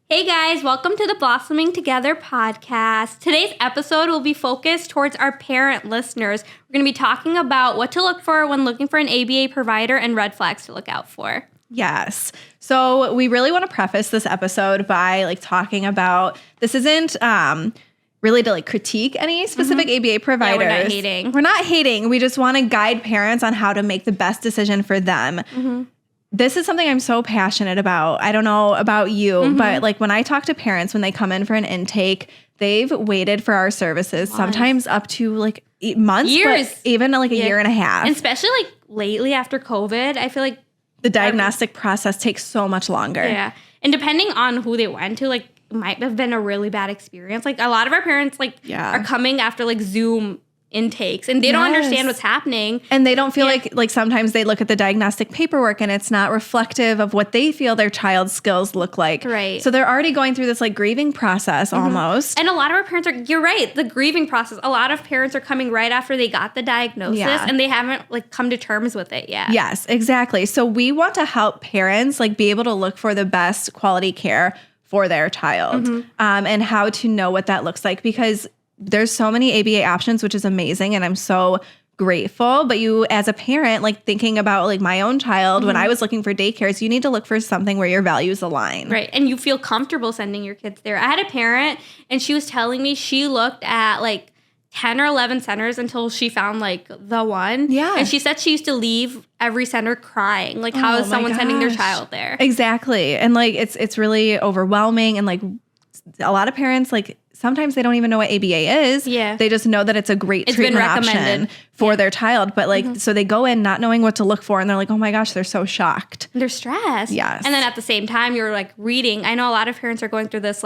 Hey guys, welcome to the Blossoming Together podcast. Today's episode will be focused towards our parent listeners. We're going to be talking about what to look for when looking for an ABA provider and red flags to look out for. Yes. So we really want to preface this episode by talking about this isn't really to critique any specific ABA providers. Yeah, we're not hating. We're not hating. We just want to guide parents on how to make the best decision for them. Mm-hmm. This is something I'm so passionate about. I don't know about you, but when I talk to parents when they come in for an intake, they've waited for our services sometimes up to months, years, but even a year and a half. And especially lately after COVID, I feel like the diagnostic process takes so much longer. Yeah. And depending on who they went to, it might have been a really bad experience. A lot of our parents are coming after Zoom intakes and they don't understand what's happening. And they don't feel like sometimes they look at the diagnostic paperwork and it's not reflective of what they feel their child's skills look like. Right. So they're already going through this grieving process almost. And a lot of our parents you're right, the grieving process. A lot of parents are coming right after they got the diagnosis and they haven't come to terms with it yet. Yes, exactly. So we want to help parents be able to look for the best quality care for their child and how to know what that looks like, because there's so many ABA options, which is amazing. And I'm so grateful. But you, as a parent, thinking about my own child, when I was looking for daycares, you need to look for something where your values align. Right. And you feel comfortable sending your kids there. I had a parent and she was telling me she looked at 10 or 11 centers until she found the one. Yeah. And she said she used to leave every center crying. How is someone sending their child there? Exactly. And it's really overwhelming. And a lot of parents, sometimes they don't even know what ABA is. Yeah. They just know that it's a great treatment option for their child. But so they go in not knowing what to look for and they're oh my gosh, they're so shocked. They're stressed. Yes. And then at the same time, you're reading. I know a lot of parents are going through this,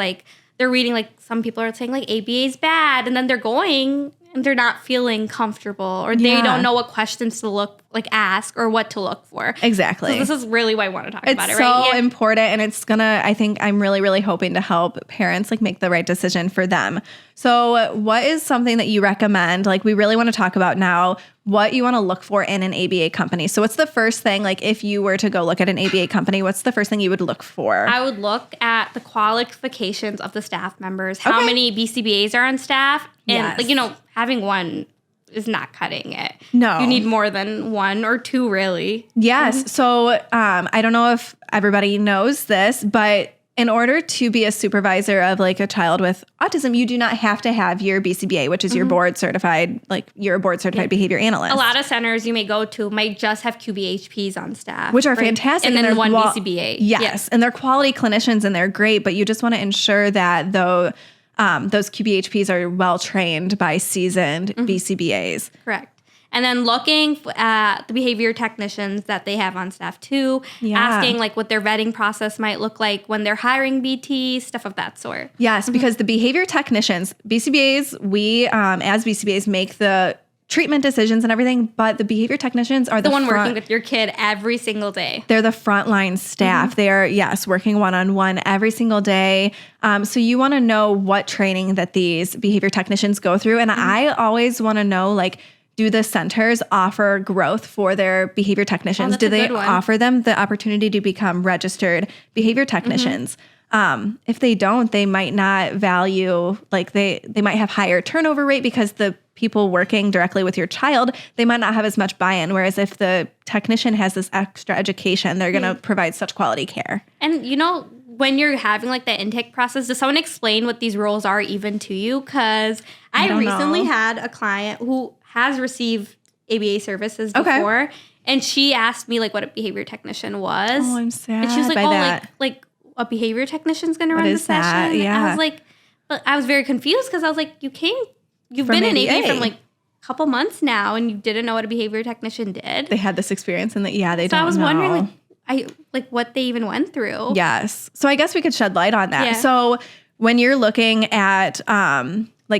they're reading, some people are saying ABA is bad. And then they're going and they're not feeling comfortable or they don't know what questions to ask or what to look for. Exactly. So this is really why I want to talk about it, right? It's so important, and it's I think I'm really, really hoping to help parents make the right decision for them. So what is something that you recommend? We really want to talk about now what you want to look for in an ABA company. So what's the first thing, if you were to go look at an ABA company, what's the first thing you would look for? I would look at the qualifications of the staff members, how many BCBAs are on staff, and having one is not cutting it. No. You need more than one or two, really. Yes. So I don't know if everybody knows this, but in order to be a supervisor of a child with autism, you do not have to have your BCBA, which is your board certified, you're a board certified behavior analyst. A lot of centers you may go to might just have QBHPs on staff. Which are fantastic. And then one BCBA. Yes. And they're quality clinicians and they're great, but you just want to ensure that those QBHPs are well-trained by seasoned BCBAs. Correct. And then looking at the behavior technicians that they have on staff too, asking what their vetting process might look like when they're hiring BTs, stuff of that sort. Yes, because the behavior technicians, BCBAs, we as BCBAs make the treatment decisions and everything, but the behavior technicians are the one working with your kid every single day. They're the frontline staff. They are, working one-on-one every single day. So you want to know what training that these behavior technicians go through. And I always want to know, do the centers offer growth for their behavior technicians? Do they offer them the opportunity to become registered behavior technicians? If they don't, they might not value, they might have higher turnover rate because the people working directly with your child, they might not have as much buy-in. Whereas if the technician has this extra education, they're going to provide such quality care. And when you're having that intake process, does someone explain what these roles are even to you? Because I recently had a client who has received ABA services before, and she asked me what a behavior technine was. Oh, I'm sad. And she was like, a behavior technician's going to run the session. Yeah. I was I was very confused because I was you've been in ABA from a couple months now, and you didn't know what a behavior technician did. They had this experience, and they don't know. So I was wondering, what they even went through. Yes. So I guess we could shed light on that. Yeah. So when you're looking at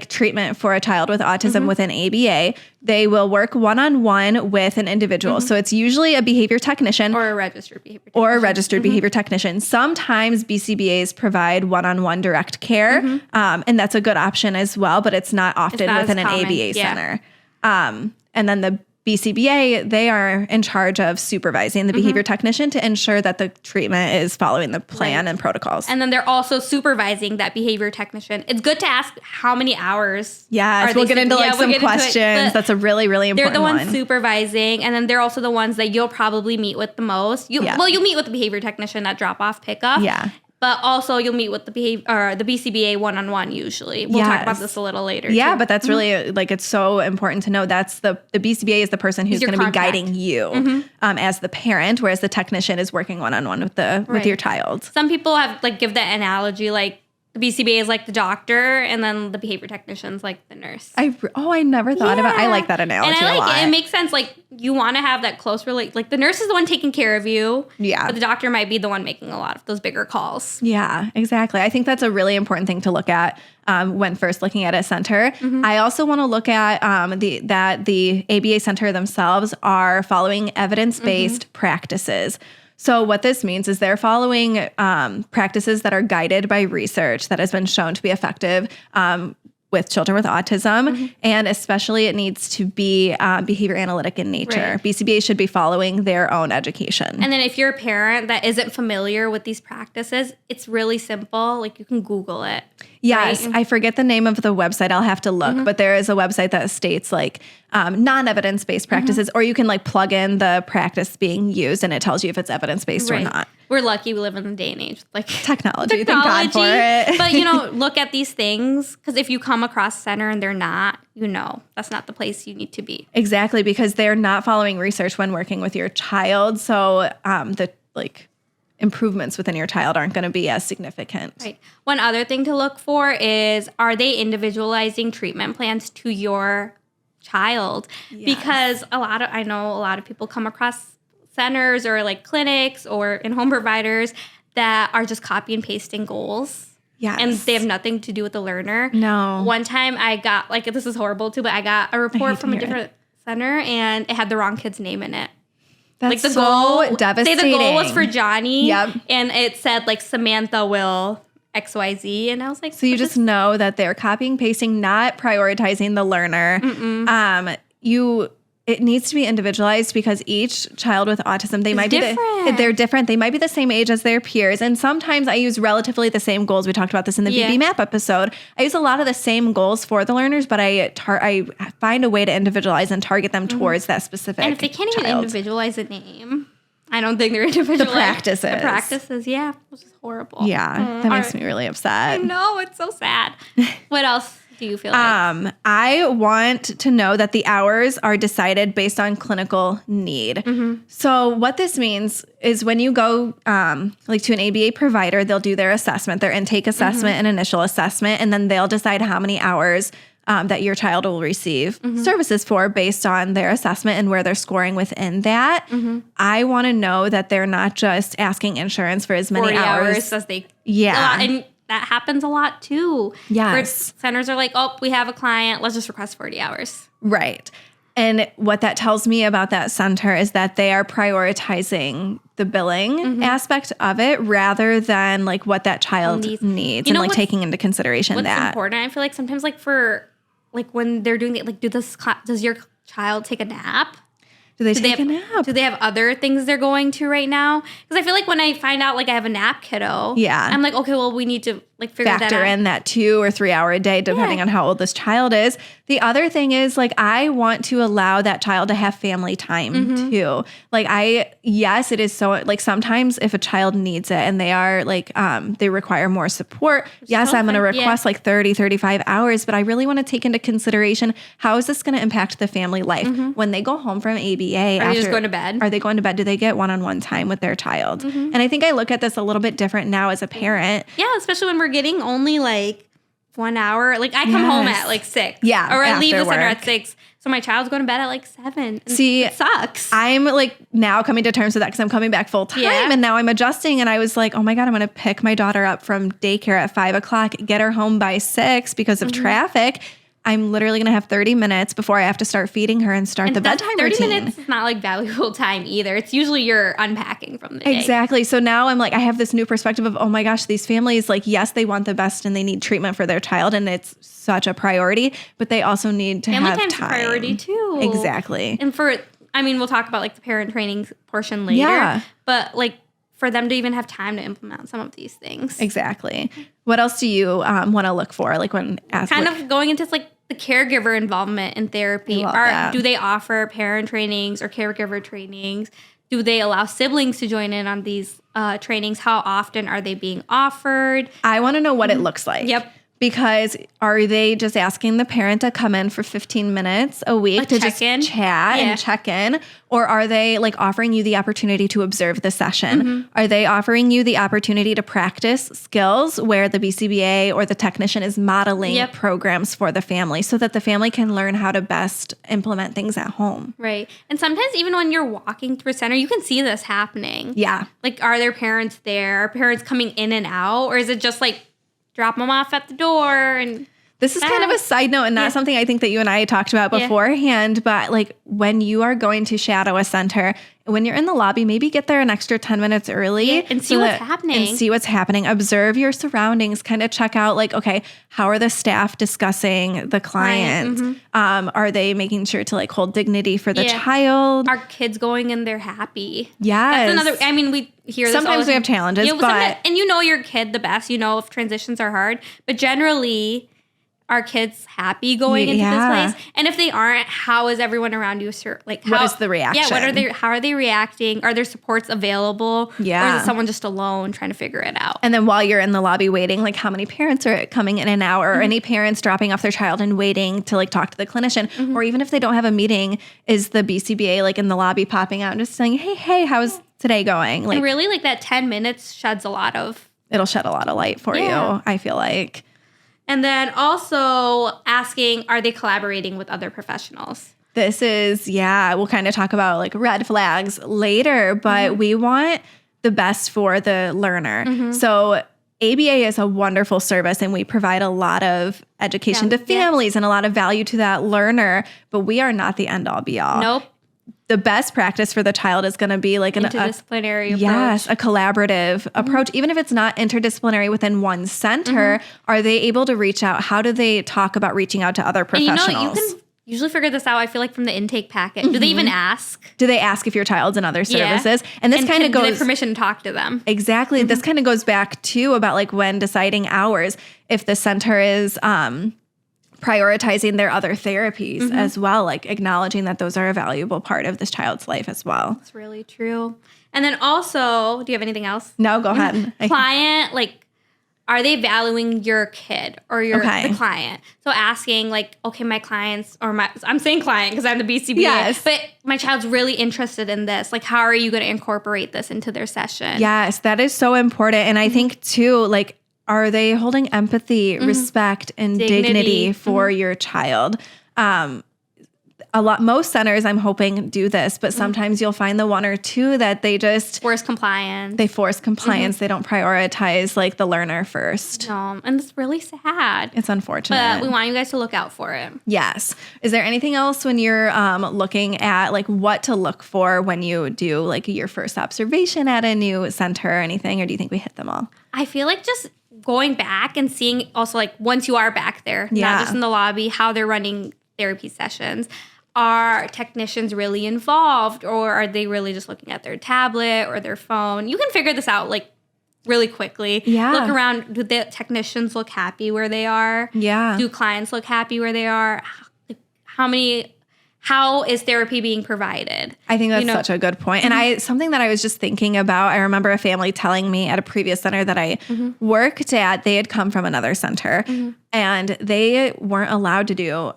treatment for a child with autism with an ABA, they will work one-on-one with an individual. So it's usually a behavior technician or a registered behavior technician. Sometimes BCBAs provide one-on-one direct care, and that's a good option as well, but it's not often within an ABA center. And then the BCBA, they are in charge of supervising the behavior technician to ensure that the treatment is following the plan and protocols. And then they're also supervising that behavior technician. It's good to ask how many hours. Yes, we'll get into some questions. That's a really, really important one. They're the ones supervising, and then they're also the ones that you'll probably meet with the most. Well, you'll meet with the behavior technician at drop-off, pickup. Yeah. But also you'll meet with the BCBA one-on-one usually. We'll talk about this a little later. Yeah, but that's really, it's so important to know that's the BCBA is the person who's going to be guiding you as the parent, whereas the technician is working one-on-one with your child. Some people have give the analogy the BCBA is like the doctor, and then the behavior technician's like the nurse. I never thought about. I like that analogy and a lot. It makes sense. You want to have that close the nurse is the one taking care of you. Yeah, but the doctor might be the one making a lot of those bigger calls. Yeah, exactly. I think that's a really important thing to look at when first looking at a center. I also want to look at that the ABA center themselves are following evidence-based practices. So what this means is they're following practices that are guided by research that has been shown to be effective with children with autism, and especially it needs to be behavior analytic in nature. Right. BCBA should be following their own education. And then if you're a parent that isn't familiar with these practices, it's really simple. You can Google it. Yes, right? I forget the name of the website. I'll have to look, but there is a website that states non-evidence-based practices, or you can plug in the practice being used and it tells you if it's evidence-based or not. We're lucky we live in the day and age with technology. Thank God for it. But look at these things, because if you come across a center and they're not, that's not the place you need to be. Exactly, because they're not following research when working with your child. So the improvements within your child aren't going to be as significant. Right. One other thing to look for is, are they individualizing treatment plans to your child? Yes. Because I know a lot of people come across centers or clinics or in-home providers that are just copy and pasting goals. Yes. And they have nothing to do with the learner. No. One time I got, this is horrible too, but I got a report from a different center and it had the wrong kid's name in it. That's so devastating. Say the goal was for Johnny. Yep. And it said Samantha will XYZ. And I was like, so you just know that they're copying, pasting, not prioritizing the learner. It needs to be individualized, because each child with autism, they're different. They might be the same age as their peers. And sometimes I use relatively the same goals. We talked about this in the BB Map episode. I use a lot of the same goals for the learners, but I find a way to individualize and target them towards that specific And if they can't child. even individualize a name, I don't think they're individualized. The practices, yeah. Which is horrible. Yeah, that makes me really upset. I know, it's so sad. What else do you feel I want to know that the hours are decided based on clinical need. So what this means is when you go to an ABA provider, they'll do their assessment, their intake assessment and initial assessment, and then they'll decide how many hours that your child will receive services for based on their assessment and where they're scoring within that. I want to know that they're not just asking insurance for as many hours as they... Yeah. And that happens a lot too. Yes. Where centers are like, oh, we have a client, let's just request 40 hours. Right. And what that tells me about that center is that they are prioritizing the billing aspect of it rather than what that child needs and taking into consideration what's that. Important. I feel sometimes for when they're doing it, does your child take a nap? Do they take a nap? Do they have other things they're going to right now? Because I feel when I find out I have a nap kiddo, I'm like, okay, well, we need to figure that out. Factor in that 2 or 3 hour a day, depending on how old this child is. The other thing is I want to allow that child to have family time too. Yes, it is so sometimes if a child needs it and they are they require more support. Yes, I'm going to request 30, 35 hours, but I really want to take into consideration, how is this going to impact the family life when they go home from ABA? Are they just going to bed? Are they going to bed? Do they get one-on-one time with their child? And I think I look at this a little bit different now as a parent. Yeah, especially when we're getting only 1 hour. I come home at 6. Yeah. Or I leave the center at 6. So my child's going to bed at 7. See, it sucks. I'm now coming to terms with that because I'm coming back full time and now I'm adjusting, and I was like, oh my God, I'm going to pick my daughter up from daycare at 5 o'clock, get her home by 6 because of traffic. I'm literally going to have 30 minutes before I have to start feeding her and start the bedtime 30 routine. 30 minutes is not like valuable time either. It's usually you're unpacking from the day. Exactly. So now I'm like, I have this new perspective of, oh my gosh, these families, like, yes, they want the best and they need treatment for their child and it's such a priority, but they also need to have time. Family time's a priority too. Exactly. And we'll talk about like the parent training portion later, but like for them to even have time to implement some of these things. Exactly. What else do you want to look for? Like when asked, kind of going into like the caregiver involvement in therapy. Do they offer parent trainings or caregiver trainings? Do they allow siblings to join in on these trainings? How often are they being offered? I want to know what it looks like. Yep. Because are they just asking the parent to come in for 15 minutes a week to just chat and check in? Or are they like offering you the opportunity to observe the session? Are they offering you the opportunity to practice skills where the BCBA or the technician is modeling programs for the family so that the family can learn how to best implement things at home? Right. And sometimes even when you're walking through a center, you can see this happening. Yeah. Like, are there parents there? Are parents coming in and out? Or is it just like, drop them off at the door and this is kind of a side note and not something I think that you and I talked about beforehand, but like when you are going to shadow a center, when you're in the lobby, maybe get there an extra 10 minutes early and see what's happening. And see what's happening. Observe your surroundings, kind of check out like, okay, how are the staff discussing the client? Are they making sure to like hold dignity for the child? Are kids going and they're happy? Yes. That's another, I mean, we hear this sometimes we have challenges, but. And you know your kid the best, you know if transitions are hard, but generally, are kids happy going into this place? And if they aren't, how is everyone around you? Like, what is the reaction? Yeah, how are they reacting? Are there supports available? Yeah. Or is it someone just alone trying to figure it out? And then while you're in the lobby waiting, like how many parents are coming in and out, or any parents dropping off their child and waiting to like talk to the clinician? Or even if they don't have a meeting, is the BCBA like in the lobby popping out and just saying, hey, how's today going? Like, and really like that 10 minutes sheds a lot of... It'll shed a lot of light for you, I feel like. And then also asking, are they collaborating with other professionals? This is, we'll kind of talk about like red flags later, but we want the best for the learner. So ABA is a wonderful service and we provide a lot of education to families and a lot of value to that learner, but we are not the end all be all. Nope. The best practice for the child is going to be like interdisciplinary approach. Yes, a collaborative approach. Even if it's not interdisciplinary within one center, are they able to reach out? How do they talk about reaching out to other professionals? And you can usually figure this out, I feel like, from the intake packet. Do they even ask? Do they ask if your child's in other services? And this kind of goes... Do they have permission to talk to them? Exactly. This kind of goes back to about like when deciding hours, if the center is... prioritizing their other therapies as well, like acknowledging that those are a valuable part of this child's life as well. That's really true. And then also, do you have anything else? No, go ahead. Client, like, are they valuing your kid or the client? So asking like, okay, my clients I'm saying client because I'm the BCBA, but my child's really interested in this. Like, how are you going to incorporate this into their session? Yes, that is so important. And I think too, like, are they holding empathy, respect, and dignity for your child? Most centers, I'm hoping, do this, but sometimes you'll find the one or two that they just force compliance. They force compliance. They don't prioritize like the learner first. No, and it's really sad. It's unfortunate. But we want you guys to look out for it. Yes. Is there anything else when you're looking at like what to look for when you do like your first observation at a new center or anything, or do you think we hit them all? I feel like just going back and seeing also like once you are back there, not just in the lobby, how they're running therapy sessions. Are technicians really involved, or are they really just looking at their tablet or their phone? You can figure this out like really quickly. Yeah. Look around. Do the technicians look happy where they are? Yeah. Do clients look happy where they are? How is therapy being provided? I think that's such a good point. And something that I was just thinking about, I remember a family telling me at a previous center that I worked at, they had come from another center and they weren't allowed to do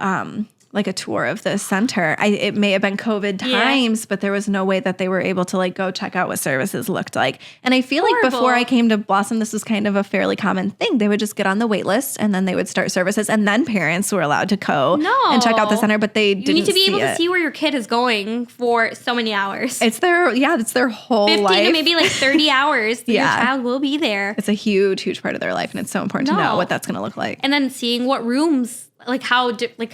like a tour of the center. It may have been COVID times, but there was no way that they were able to like go check out what services looked like. And I feel like before I came to Blossom, this was kind of a fairly common thing. They would just get on the wait list and then they would start services, and then parents were allowed to go and check out the center, but they didn't see it. You need to be able to see where your kid is going for so many hours. It's their whole 15 life. 15 to maybe like 30 hours. Your child will be there. It's a huge, huge part of their life, and it's so important to know what that's going to look like. And then seeing what rooms like how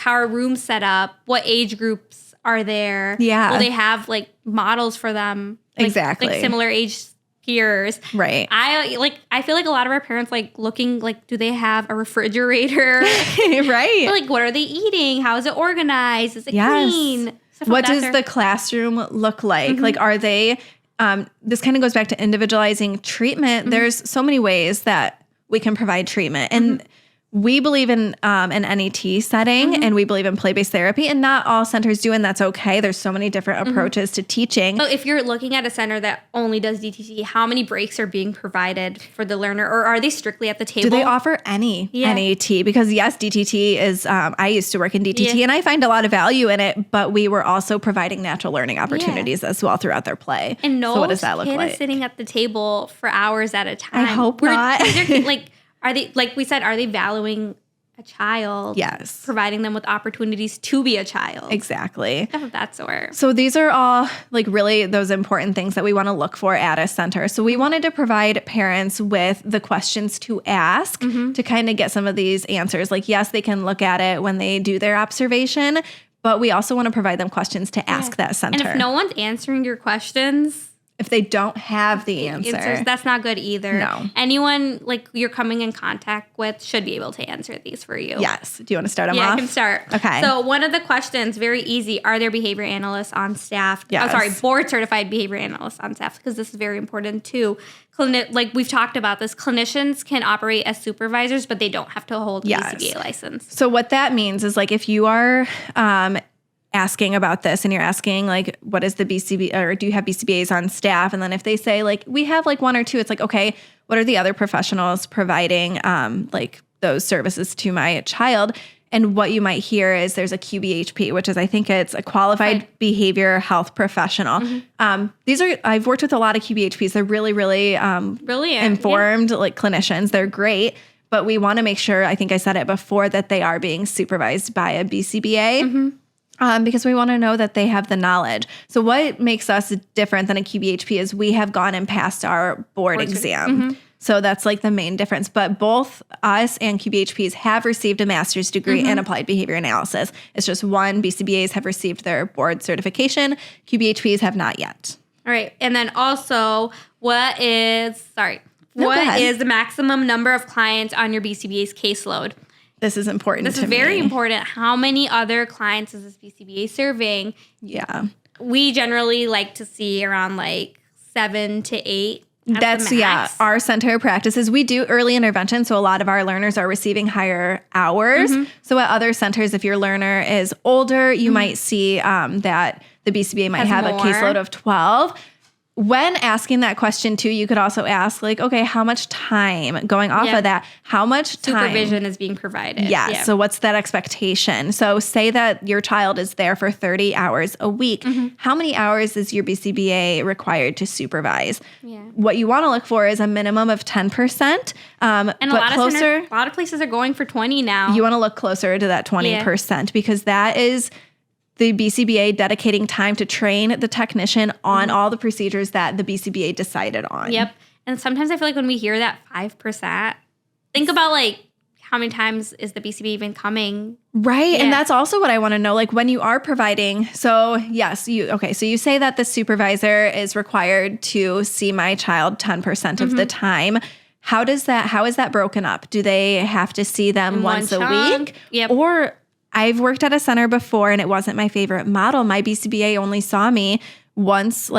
are rooms set up? What age groups are there? Yeah. Will they have like models for them? Exactly. Like similar age peers. Right. I feel like a lot of our parents like looking like, do they have a refrigerator? Right. But, like, what are they eating? How is it organized? Is it clean? What does the classroom look like? Like, are they, this kind of goes back to individualizing treatment. There's so many ways that we can provide treatment. And we believe in an NET setting and we believe in play-based therapy, and not all centers do, and that's okay. There's so many different approaches to teaching. So if you're looking at a center that only does DTT, how many breaks are being provided for the learner, or are they strictly at the table? Do they offer any NET? Because yes, DTT is, I used to work in DTT and I find a lot of value in it, but we were also providing natural learning opportunities as well throughout their play. And no so what does that look kid like? Is sitting at the table for hours at a time. I hope not. Are they, like we said, are they valuing a child? Yes. Providing them with opportunities to be a child. Exactly. Stuff of that sort. So these are all like really those important things that we want to look for at a center. So we wanted to provide parents with the questions to ask to kind of get some of these answers. Like, yes, they can look at it when they do their observation, but we also want to provide them questions to ask that center. And if no one's answering your questions, if they don't have the answer, that's not good either. No. Anyone like you're coming in contact with should be able to answer these for you. Yes. Do you want to start them off? Yeah, I can start. Okay. So one of the questions, very easy, are there behavior analysts on staff? Yes. Board certified behavior analysts on staff, because this is very important too. Like we've talked about this, clinicians can operate as supervisors, but they don't have to hold a BCBA license. So what that means is like if you are asking about this and you're asking like, what is the BCB, or do you have BCBAs on staff? And then if they say like, we have like one or two, it's like, okay, what are the other professionals providing like those services to my child? And what you might hear is there's a QBHP, which is, I think it's a qualified behavior health professional. I've worked with a lot of QBHPs. They're really, really informed like clinicians. They're great. But we want to make sure, I think I said it before, that they are being supervised by a BCBA. Because we want to know that they have the knowledge. So what makes us different than a QBHP is we have gone and passed our board exam. So that's like the main difference. But both us and QBHPs have received a master's degree in applied behavior analysis. It's just one, BCBAs have received their board certification. QBHPs have not yet. All right. And then also, what is the maximum number of clients on your BCBA's caseload? This is important to me. This is very important. How many other clients is this BCBA serving? Yeah. We generally like to see around like 7 to 8. That's, our center of practices. We do early intervention, so a lot of our learners are receiving higher hours. So at other centers, if your learner is older, you might see that the BCBA might have a caseload of 12. When asking that question too, you could also ask like, okay, how much time going off of that? How much time? Supervision is being provided. Yes. Yeah. So what's that expectation? So say that your child is there for 30 hours a week. How many hours is your BCBA required to supervise? Yeah. What you want to look for is a minimum of 10%. And a lot of places are going for 20 now. You want to look closer to that 20% because that is the BCBA dedicating time to train the technician on all the procedures that the BCBA decided on. Yep. And sometimes I feel like when we hear that 5%, think about like how many times is the BCBA even coming? Right. Yeah. And that's also what I want to know. Like when you are providing, so yes, so you say that the supervisor is required to see my child 10% of the time. How is that broken up? Do they have to see them once a week? Yep. Or I've worked at a center before and it wasn't my favorite model. My BCBA only saw me once,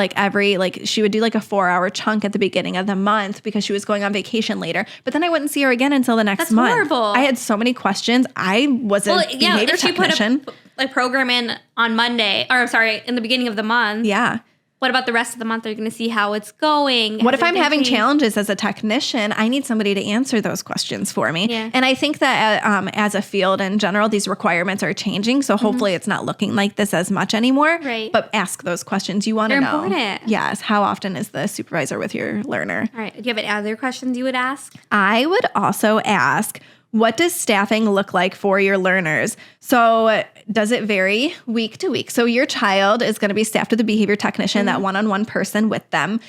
she would do like a 4-hour chunk at the beginning of the month because she was going on vacation later. But then I wouldn't see her again until the next month. That's horrible. I had so many questions. I was a behavior technician. If she put a program in on Monday, in the beginning of the month. Yeah. What about the rest of the month? Are you going to see how it's going? What if I'm having challenges as a technician? I need somebody to answer those questions for me. Yeah. And I think that as a field in general, these requirements are changing. So hopefully it's not looking like this as much anymore. Right. But ask those questions. You want to know. They're important. Yes. How often is the supervisor with your learner? All right. Do you have any other questions you would ask? I would also ask, what does staffing look like for your learners? So does it vary week to week? So your child is going to be staffed with a behavior technician, that one-on-one person with them.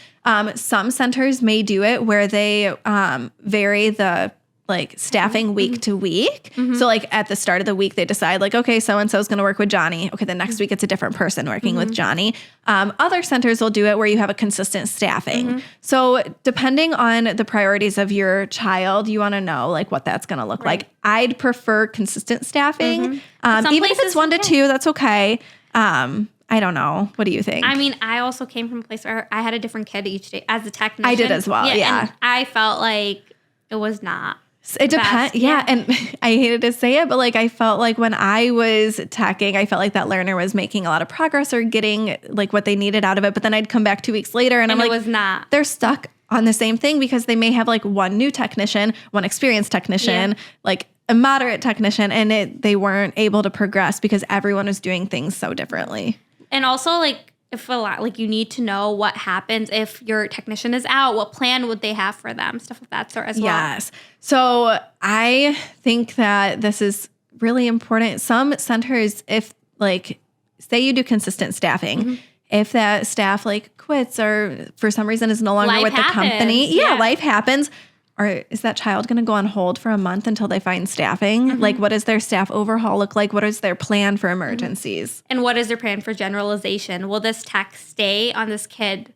Some centers may do it where they vary the like staffing week to week. So like at the start of the week, they decide like, okay, so-and-so is going to work with Johnny. Okay, the next week it's a different person working with Johnny. Other centers will do it where you have a consistent staffing. So depending on the priorities of your child, you want to know like what that's going to look like. I'd prefer consistent staffing. Even if it's 1 to 2, that's okay. I don't know. What do you think? I mean, I also came from a place where I had a different kid each day as a technician. I did as well. Yeah. And I felt like it was not. It depends. Yeah. And I hated to say it, but like I felt like when I was teching, I felt like that learner was making a lot of progress or getting like what they needed out of it. But then I'd come back 2 weeks later and I'm like, it was not. They're stuck on the same thing because they may have like one new technician, one experienced technician, like a moderate technician, and they weren't able to progress because everyone was doing things so differently. And also like if a lot, like you need to know what happens if your technician is out, what plan would they have for them, stuff of that sort as well. Yes. So I think that this is really important. Some centers, if like, say you do consistent staffing, if that staff like quits or for some reason is no longer with the company, life happens. Or is that child going to go on hold for a month until they find staffing? Like, what does their staff overhaul look like? What is their plan for emergencies? And what is their plan for generalization? Will this tech stay on this kid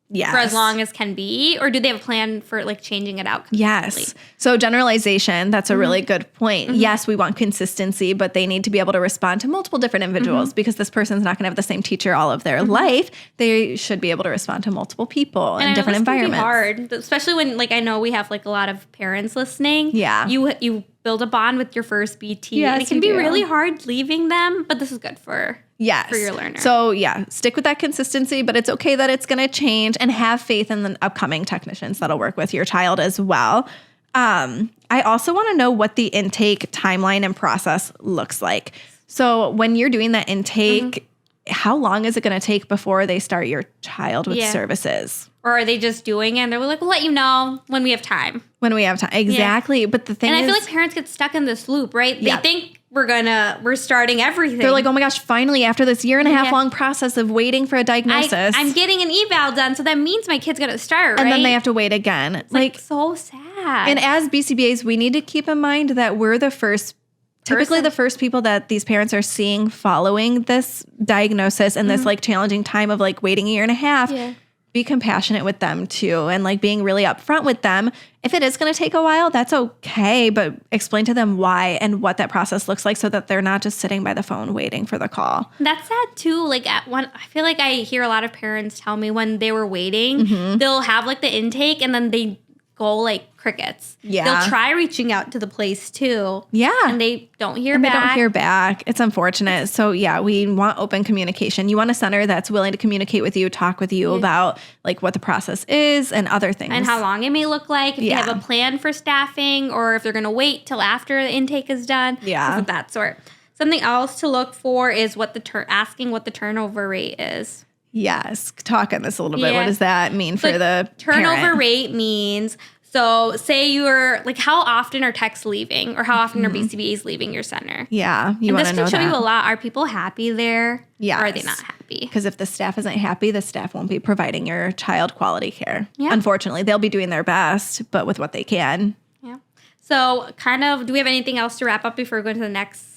Yes. for as long as can be? Or do they have a plan for like changing it out completely? Yes. So generalization, that's a really good point. Yes, we want consistency, but they need to be able to respond to multiple different individuals because this person's not going to have the same teacher all of their life. They should be able to respond to multiple people in different environments. Hard, especially when like I know we have like a lot of parents listening. Yeah. You build a bond with your first BT. Yes, and it can be really hard leaving them, but this is good for your learner. So yeah, stick with that consistency, but it's okay that it's going to change, and have faith in the upcoming technicians that'll work with your child as well. I also want to know what the intake timeline and process looks like. So when you're doing that intake, how long is it going to take before they start your child with services? Or are they just doing it and they're like, we'll let you know when we have time. When we have time. Exactly. Yeah. But the thing is, I feel like parents get stuck in this loop, right? They think we're starting everything. They're like, oh my gosh, finally, after this 1.5 year long process of waiting for a diagnosis. I'm getting an eval done, so that means my kid's going to start, right? And then they have to wait again. It's like so sad. And as BCBAs, we need to keep in mind that we're the first typically the first people that these parents are seeing following this diagnosis and this like challenging time of like waiting 1.5 years. Yeah. Be compassionate with them too, and like being really upfront with them. If it is going to take a while, that's okay, but explain to them why and what that process looks like so that they're not just sitting by the phone waiting for the call. That's sad too. Like I feel like I hear a lot of parents tell me when they were waiting, they'll have like the intake and then they go like crickets. Yeah. They'll try reaching out to the place too. Yeah. And they don't hear back. They don't hear back. It's unfortunate. So yeah, we want open communication. You want a center that's willing to communicate with you, talk with you about like what the process is and other things. And how long it may look like. If they have a plan for staffing or if they're going to wait till after the intake is done. Yeah. Of that sort. Something else to look for is asking what the turnover rate is. Yes. Talk on this a little bit. What does that mean for the turnover parent? Rate means, so say you're like, how often are techs leaving or how often are BCBAs leaving your center? Yeah. You want to know that. This can show you a lot. Are people happy there? Yeah. Or are they not happy? Because if the staff isn't happy, the staff won't be providing your child quality care. Yeah. Unfortunately, they'll be doing their best, but with what they can. Yeah. So do we have anything else to wrap up before we go to the next portion?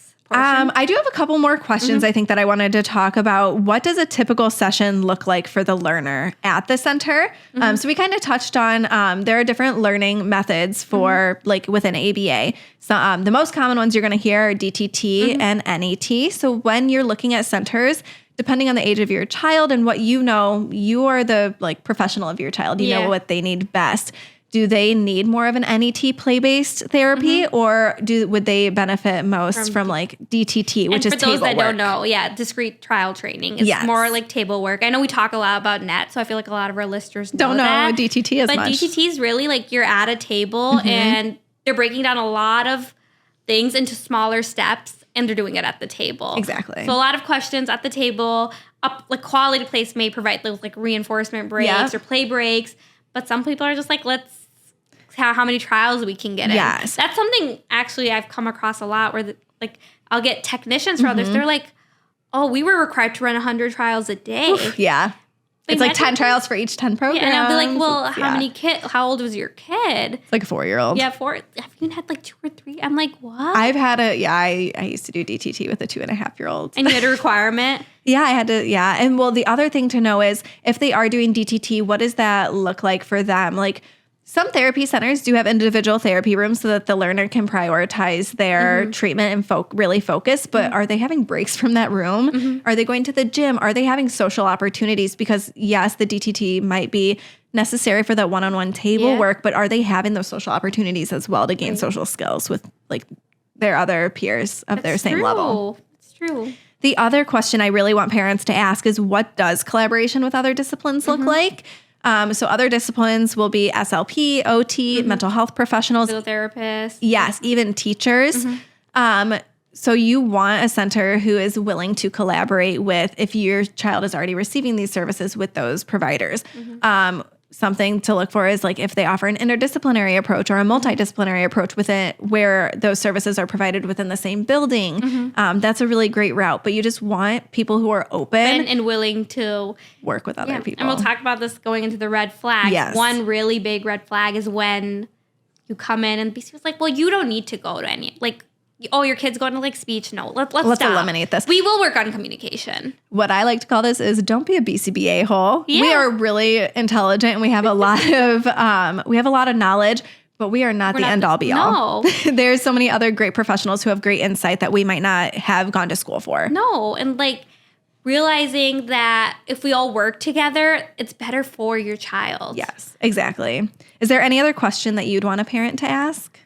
I do have a couple more questions I think that I wanted to talk about. What does a typical session look like for the learner at the center? So we kind of touched on there are different learning methods for like within ABA. So the most common ones you're going to hear are DTT and NET. So when you're looking at centers, depending on the age of your child and what you know, you are the like professional of your child. You know what they need best. Do they need more of an NET play-based therapy, or would they benefit most from like DTT, which is table work? And for those that don't know, discrete trial training is more like table work. I know we talk a lot about NET, so I feel like a lot of our listeners don't know DTT as much. But DTT is really like you're at a table and they're breaking down a lot of things into smaller steps, and they're doing it at the table. Exactly. So a lot of questions at the table. Like Quality Place may provide those like reinforcement breaks or play breaks. But some people are just like, let's how many trials we can get in. Yes. That's something actually I've come across a lot where I'll get technicians for others. They're like, oh, we were required to run 100 trials a day. Oof, yeah. It's like 10 trials for each 10 programs. Yeah, and I'll be like, well, how old was your kid? It's like a 4-year-old. Yeah, 4. Have you had like 2 or 3? I'm like, what? I've had I used to do DTT with a 2.5-year-old. And you had a requirement? Yeah, I had to, yeah. And well, the other thing to know is if they are doing DTT, what does that look like for them? Like some therapy centers do have individual therapy rooms so that the learner can prioritize their treatment and really focus. But are they having breaks from that room? Are they going to the gym? Are they having social opportunities? Because yes, the DTT might be necessary for that one-on-one table work, but are they having those social opportunities as well to gain social skills with like their other peers of their same level? That's true. The other question I really want parents to ask is, what does collaboration with other disciplines look like? So other disciplines will be SLP, OT, mental health professionals. Therapists. Yes, even teachers. So you want a center who is willing to collaborate with, if your child is already receiving these services, with those providers. Something to look for is like if they offer an interdisciplinary approach or a multidisciplinary approach within where those services are provided within the same building. That's a really great route. But you just want people who are open and willing to work with other people. And we'll talk about this going into the red flags. Yes. One really big red flag is when you come in and BCBA's like, well, you don't need to go to any, like, oh, your kid's going to like speech. No, let's stop. Eliminate this. We will work on communication. What I like to call this is don't be a BCBA hole. Yeah. We are really intelligent and we have a lot of knowledge, but we are not the end all be all. No. There's so many other great professionals who have great insight that we might not have gone to school for. No. And like realizing that if we all work together, it's better for your child. Yes, exactly. Is there any other question that you'd want a parent to ask?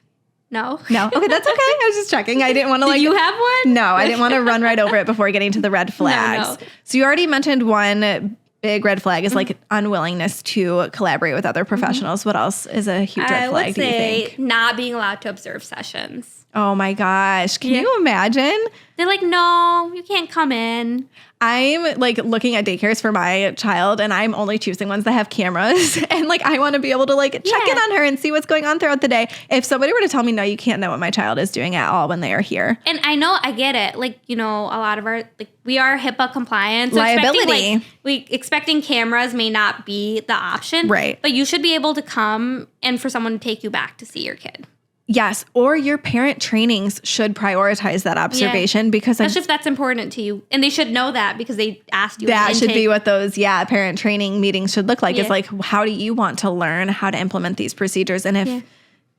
No. No? Okay, that's okay. I was just checking. I didn't want to Did you have one? No, I didn't want to run right over it before getting to the red flags. No. So you already mentioned one big red flag is like unwillingness to collaborate with other professionals. What else is a huge red flag, I would do you say think? not being allowed to observe sessions. Oh my gosh. Can you imagine? They're like, no, you can't come in. I'm like looking at daycares for my child and I'm only choosing ones that have cameras and like I want to be able to like check in on her and see what's going on throughout the day. If somebody were to tell me, no, you can't know what my child is doing at all when they are here. And I know, I get it. Like, you know, a lot of our, like, we are HIPAA compliant. So liability. Expecting cameras may not be the option. Right. But you should be able to come and for someone to take you back to see your kid. Yes, or your parent trainings should prioritize that observation because especially if that's important to you. And they should know that because they asked you. That should be what those, parent training meetings should look like. Is like, how do you want to learn how to implement these procedures? And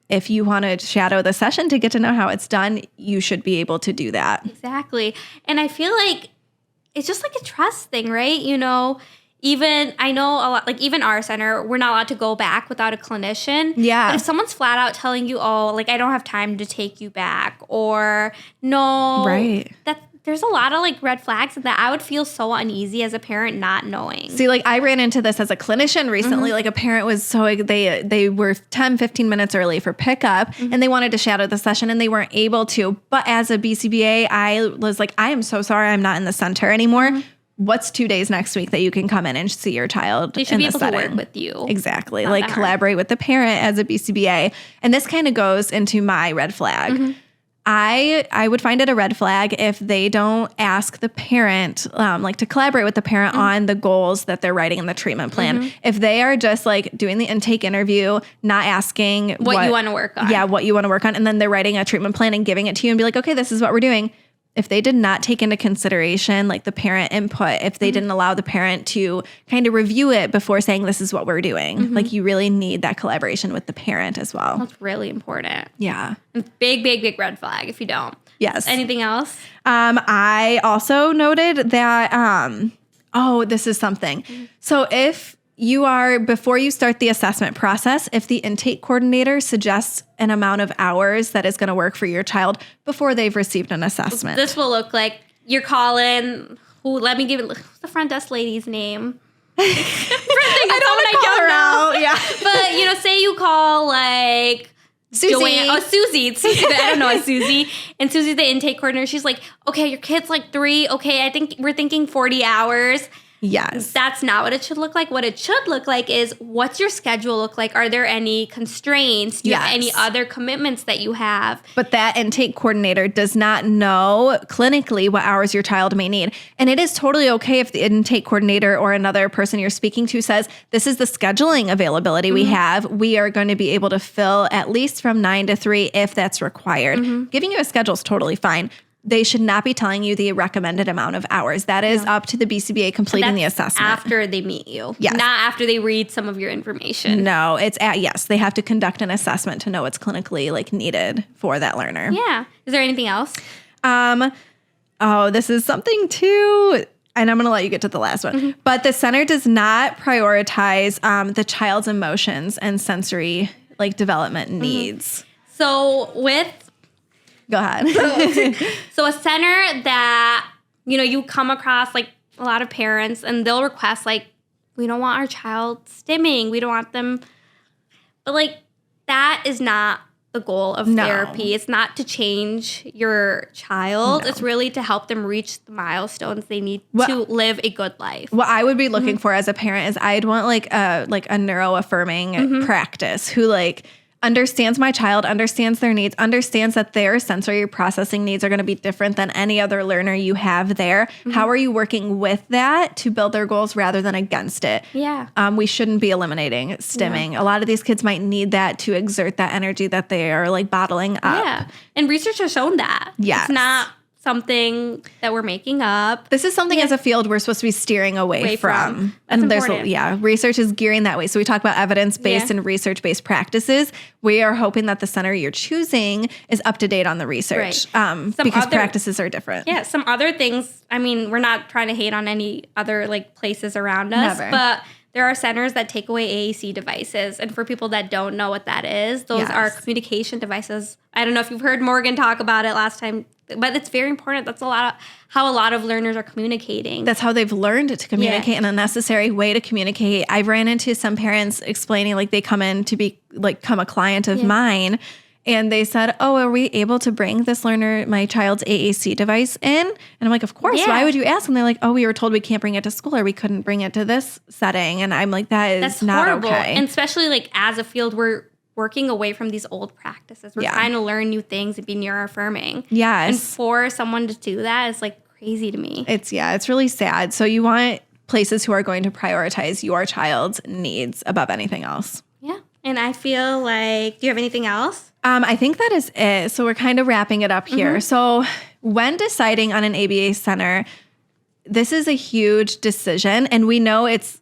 if you want to shadow the session to get to know how it's done, you should be able to do that. Exactly. And I feel like it's just like a trust thing, right? You know, even, I know a lot, like even our center, we're not allowed to go back without a clinician. Yeah. But if someone's flat out telling you, oh, like I don't have time to take you back, or no. Right. There's a lot of like red flags that I would feel so uneasy as a parent not knowing. See, like I ran into this as a clinician recently. Like a parent was they were 10, 15 minutes early for pickup and they wanted to shadow the session and they weren't able to. But as a BCBA, I was like, I am so sorry I'm not in the center anymore. What's 2 days next week that you can come in and see your child? They should be able to work with you. Exactly. Like collaborate with the parent as a BCBA. And this kind of goes into my red flag. I would find it a red flag if they don't ask the parent, like to collaborate with the parent on the goals that they're writing in the treatment plan. If they are just like doing the intake interview, not asking what you want to work on. Yeah, what you want to work on. And then they're writing a treatment plan and giving it to you and be like, okay, this is what we're doing. If they did not take into consideration like the parent input, if they didn't allow the parent to kind of review it before saying this is what we're doing, like you really need that collaboration with the parent as well. That's really important. Yeah. Big red flag if you don't. Yes. Anything else? I also noted that, this is something. So if you are, before you start the assessment process, if the intake coordinator suggests an amount of hours that is going to work for your child before they've received an assessment. This will look like you're calling, let me give it, what's the front desk lady's name? I don't know. Yeah. But, you know, say you call like Susie. Joanne. Oh, Susie. It's Susie. I don't know. It's Susie. And Susie's the intake coordinator. She's like, okay, your kid's like 3. Okay, I think we're thinking 40 hours. Yes. That's not what it should look like. What it should look like is, what's your schedule look like? Are there any constraints? Do you have any other commitments that you have? But that intake coordinator does not know clinically what hours your child may need. And it is totally okay if the intake coordinator or another person you're speaking to says, this is the scheduling availability we have. We are going to be able to fill at least from 9 to 3 if that's required. Giving you a schedule is totally fine. They should not be telling you the recommended amount of hours. That is up to the BCBA completing the assessment. After they meet you. Yes. Not after they read some of your information. No, it's yes. They have to conduct an assessment to know what's clinically needed for that learner. Yeah. Is there anything else? This is something too, and I'm going to let you get to the last one. But the center does not prioritize the child's emotions and sensory development needs. So Go ahead. So a center that, you come across a lot of parents, and they'll request we don't want our child stimming. We don't want them. But that is not the goal of therapy. It's not to change your child. It's really to help them reach the milestones they need to live a good life. What I would be looking for as a parent is I'd want a neuro-affirming practice who understands my child, understands their needs, understands that their sensory processing needs are going to be different than any other learner you have there. How are you working with that to build their goals rather than against it? Yeah. We shouldn't be eliminating stimming. A lot of these kids might need that to exert that energy that they are bottling up. Yeah. And research has shown that. Yes. It's not something that we're making up. This is something as a field we're supposed to be steering away from. That's and important. Research is gearing that way. So we talk about evidence-based and research-based practices. We are hoping that the center you're choosing is up to date on the research because practices are different. Yeah, some other things, we're not trying to hate on any other places around us, but there are centers that take away AAC devices. And for people that don't know what that is, those are communication devices. I don't know if you've heard Morgan talk about it last time, but it's very important. That's how a lot of learners are communicating. That's how they've learned to communicate in a necessary way to communicate. I've ran into some parents explaining they come in to become a client of mine. And they said, are we able to bring this learner, my child's AAC device in? And I'm like, of course. Why would you ask? And they're like, we were told we can't bring it to school, or we couldn't bring it to this setting. And I'm like, that's not horrible. Okay. And especially as a field, we're working away from these old practices. We're trying to learn new things and be neuro-affirming. Yes. And for someone to do that is crazy to me. It's really sad. So you want places who are going to prioritize your child's needs above anything else. Yeah. And I feel do you have anything else? I think that is it. So we're kind of wrapping it up here. So when deciding on an ABA center, this is a huge decision. And we know it's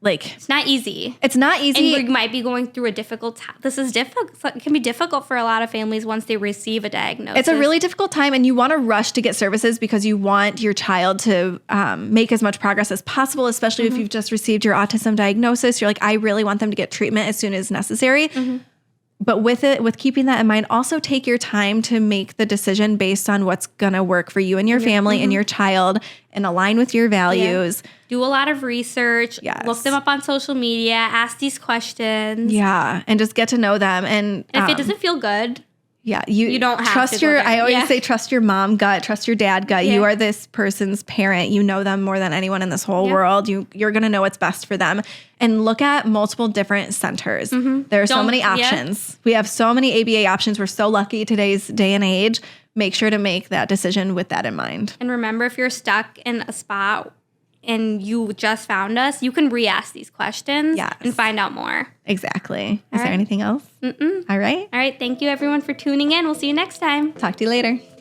it's not easy. It's not easy. And we might be going through a difficult time. This is difficult. It can be difficult for a lot of families once they receive a diagnosis. It's a really difficult time, and you want to rush to get services because you want your child to make as much progress as possible, especially if you've just received your autism diagnosis. You're I really want them to get treatment as soon as necessary. But with keeping that in mind, also take your time to make the decision based on what's going to work for you and your family and your child and align with your values. Do a lot of research. Yes. Look them up on social media. Ask these questions. Yeah. And just get to know them. And if it doesn't feel good, you don't have trust to I always say trust your mom gut, trust your dad gut. You are this person's parent. You know them more than anyone in this whole world. You're going to know what's best for them. And look at multiple different centers. There are so many options. We have so many ABA options. We're so lucky today's day and age. Make sure to make that decision with that in mind. And remember, if you're stuck in a spot and you just found us, you can re-ask these questions and find out more. Exactly. Is there anything else? Mm-mm. All right. All right. Thank you, everyone, for tuning in. We'll see you next time. Talk to you later.